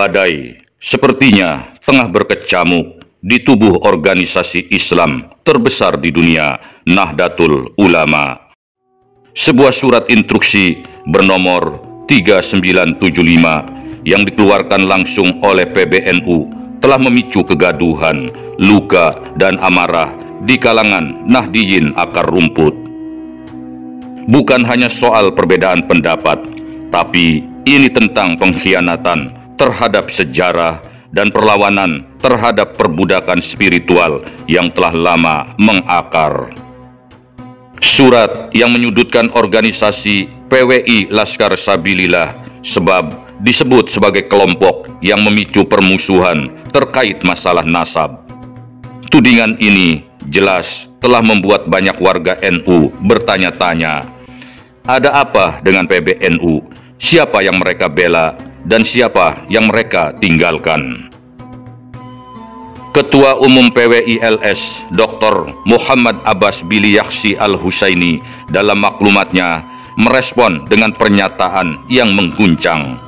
Badai sepertinya tengah berkecamuk di tubuh organisasi Islam terbesar di dunia, Nahdlatul Ulama. Sebuah surat instruksi bernomor 3975 yang dikeluarkan langsung oleh PBNU telah memicu kegaduhan, luka, dan amarah di kalangan Nahdiyin akar rumput. Bukan hanya soal perbedaan pendapat, tapi ini tentang pengkhianatan terhadap sejarah dan perlawanan terhadap perbudakan spiritual yang telah lama mengakar. Surat yang menyudutkan organisasi PWI Laskar Sabilillah sebab disebut sebagai kelompok yang memicu permusuhan terkait masalah nasab. Tudingan ini jelas telah membuat banyak warga NU bertanya-tanya, ada apa dengan PBNU? Siapa yang mereka bela dan siapa yang mereka tinggalkan? Ketua Umum PWI-LS Dr. Muhammad Abbas Billy Yaksi Al-Husaini dalam maklumatnya merespon dengan pernyataan yang mengguncang.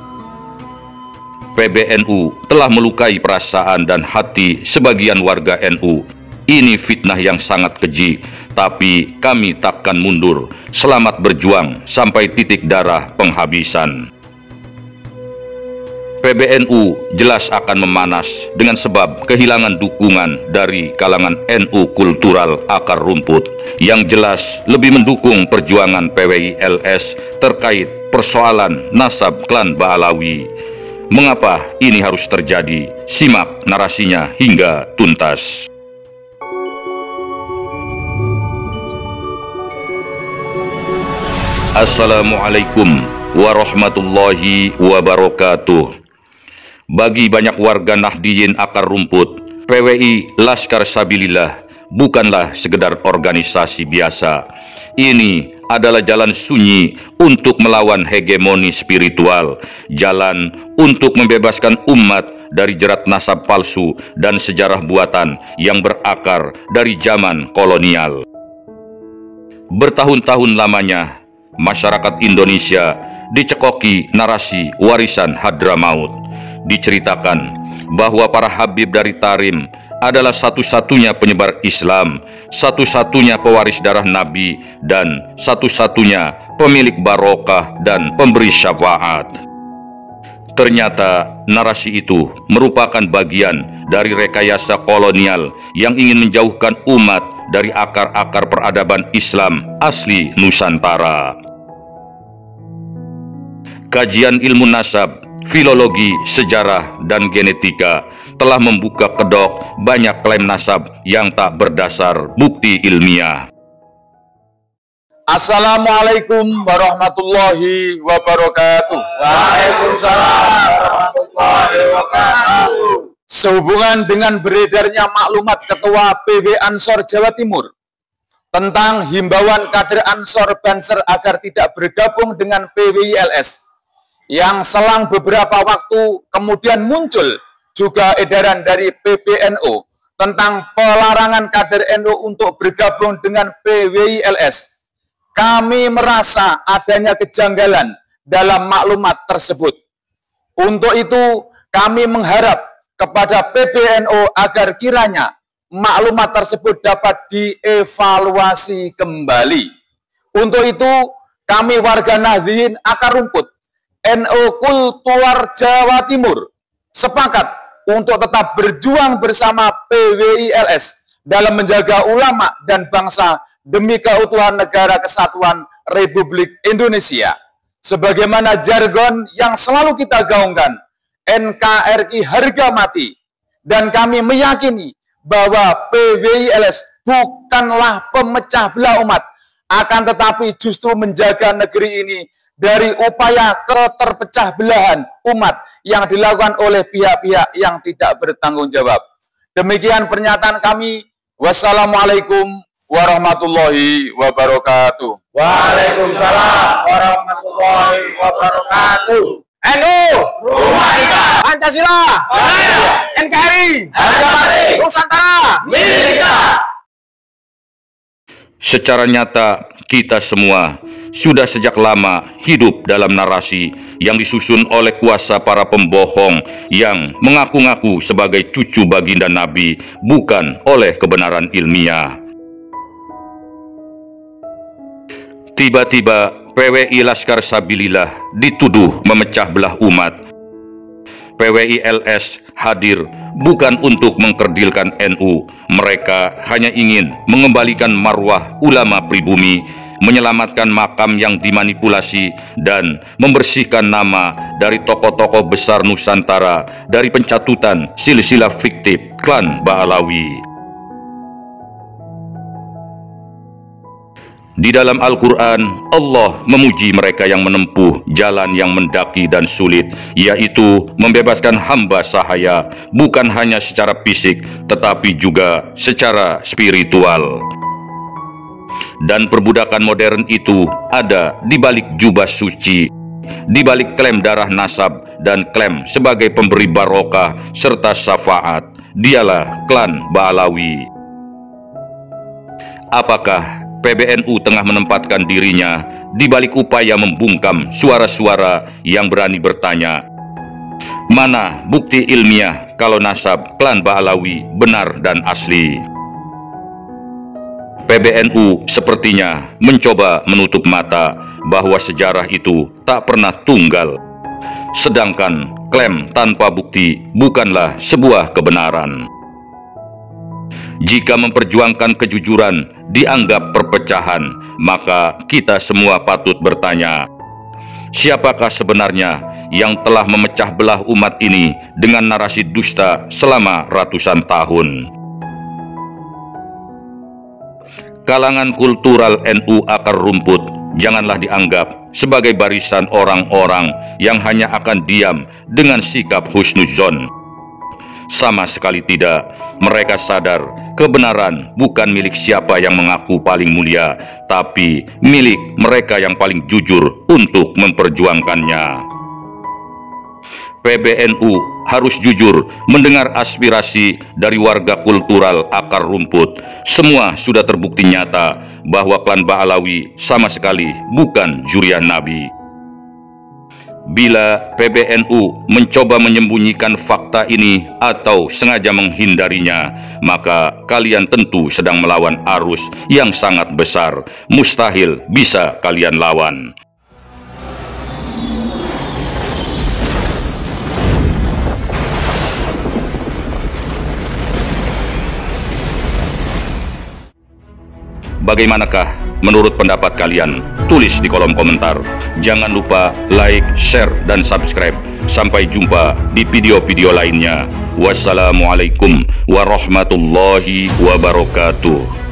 PBNU telah melukai perasaan dan hati sebagian warga NU. Ini fitnah yang sangat keji, tapi kami takkan mundur. Selamat berjuang sampai titik darah penghabisan. PBNU jelas akan memanas dengan sebab kehilangan dukungan dari kalangan NU kultural akar rumput yang jelas lebih mendukung perjuangan PWI-LS terkait persoalan nasab klan Ba'alawi. Mengapa ini harus terjadi? Simak narasinya hingga tuntas. Assalamualaikum warahmatullahi wabarakatuh. Bagi banyak warga Nahdiyin akar rumput, PWI Laskar Sabilillah bukanlah sekedar organisasi biasa. Ini adalah jalan sunyi untuk melawan hegemoni spiritual, jalan untuk membebaskan umat dari jerat nasab palsu dan sejarah buatan yang berakar dari zaman kolonial. Bertahun-tahun lamanya, masyarakat Indonesia dicekoki narasi warisan Hadramaut. Diceritakan bahwa para habib dari Tarim adalah satu-satunya penyebar Islam, satu-satunya pewaris darah Nabi, dan satu-satunya pemilik barokah dan pemberi syafaat. Ternyata narasi itu merupakan bagian dari rekayasa kolonial yang ingin menjauhkan umat dari akar-akar peradaban Islam asli Nusantara. Kajian ilmu nasab, filologi, sejarah, dan genetika telah membuka kedok banyak klaim nasab yang tak berdasar bukti ilmiah. Assalamualaikum warahmatullahi wabarakatuh. Waalaikumsalam warahmatullahi wabarakatuh. Sehubungan dengan beredarnya maklumat Ketua PW Ansor Jawa Timur tentang himbauan kader Ansor Banser agar tidak bergabung dengan PWI-LS, yang selang beberapa waktu kemudian muncul juga edaran dari PBNU tentang pelarangan kader NU untuk bergabung dengan PWI-LS. Kami merasa adanya kejanggalan dalam maklumat tersebut. Untuk itu, kami mengharap kepada PBNU agar kiranya maklumat tersebut dapat dievaluasi kembali. Untuk itu, kami warga Nahdiyin akar rumput NU Kultural Jawa Timur sepakat untuk tetap berjuang bersama PWI-LS dalam menjaga ulama dan bangsa demi keutuhan negara kesatuan Republik Indonesia. Sebagaimana jargon yang selalu kita gaungkan, NKRI harga mati. Dan kami meyakini bahwa PWI-LS bukanlah pemecah belah umat, akan tetapi justru menjaga negeri ini dari upaya keterpecah belahan umat yang dilakukan oleh pihak-pihak yang tidak bertanggung jawab. Demikian pernyataan kami. Wassalamualaikum warahmatullahi wabarakatuh. Waalaikumsalam warahmatullahi wabarakatuh. NU, Rumah kita. Pancasila, Jaya. NKRI, Harga mati. Nusantara, Milik kita. Secara nyata, kita semua sudah sejak lama hidup dalam narasi yang disusun oleh kuasa para pembohong yang mengaku-ngaku sebagai cucu baginda Nabi, bukan oleh kebenaran ilmiah. Tiba-tiba PWI Laskar Sabilillah dituduh memecah belah umat. PWI LS hadir bukan untuk mengkerdilkan NU, mereka hanya ingin mengembalikan marwah ulama pribumi, menyelamatkan makam yang dimanipulasi, dan membersihkan nama dari tokoh-tokoh besar Nusantara dari pencatutan silsilah fiktif klan Ba'alawi. Di dalam Al-Quran, Allah memuji mereka yang menempuh jalan yang mendaki dan sulit, yaitu membebaskan hamba sahaya, bukan hanya secara fisik, tetapi juga secara spiritual. Dan perbudakan modern itu ada di balik jubah suci, di balik klaim darah nasab dan klaim sebagai pemberi barokah serta syafaat. Dialah klan Ba'alawi. Apakah PBNU tengah menempatkan dirinya di balik upaya membungkam suara-suara yang berani bertanya, mana bukti ilmiah kalau nasab klan Ba'alawi benar dan asli? PBNU sepertinya mencoba menutup mata bahwa sejarah itu tak pernah tunggal, sedangkan klaim tanpa bukti bukanlah sebuah kebenaran. Jika memperjuangkan kejujuran dianggap perpecahan, maka kita semua patut bertanya, siapakah sebenarnya yang telah memecah belah umat ini dengan narasi dusta selama ratusan tahun? Kalangan kultural NU akar rumput janganlah dianggap sebagai barisan orang-orang yang hanya akan diam dengan sikap husnuzon. Sama sekali tidak. Mereka sadar kebenaran bukan milik siapa yang mengaku paling mulia, tapi milik mereka yang paling jujur untuk memperjuangkannya. PBNU harus jujur mendengar aspirasi dari warga kultural akar rumput. Semua sudah terbukti nyata bahwa klan Ba'alawi sama sekali bukan jurian Nabi. Bila PBNU mencoba menyembunyikan fakta ini atau sengaja menghindarinya, maka kalian tentu sedang melawan arus yang sangat besar. Mustahil bisa kalian lawan. Bagaimanakah menurut pendapat kalian? Tulis di kolom komentar. Jangan lupa like, share, dan subscribe. Sampai jumpa di video-video lainnya. Wassalamualaikum warahmatullahi wabarakatuh.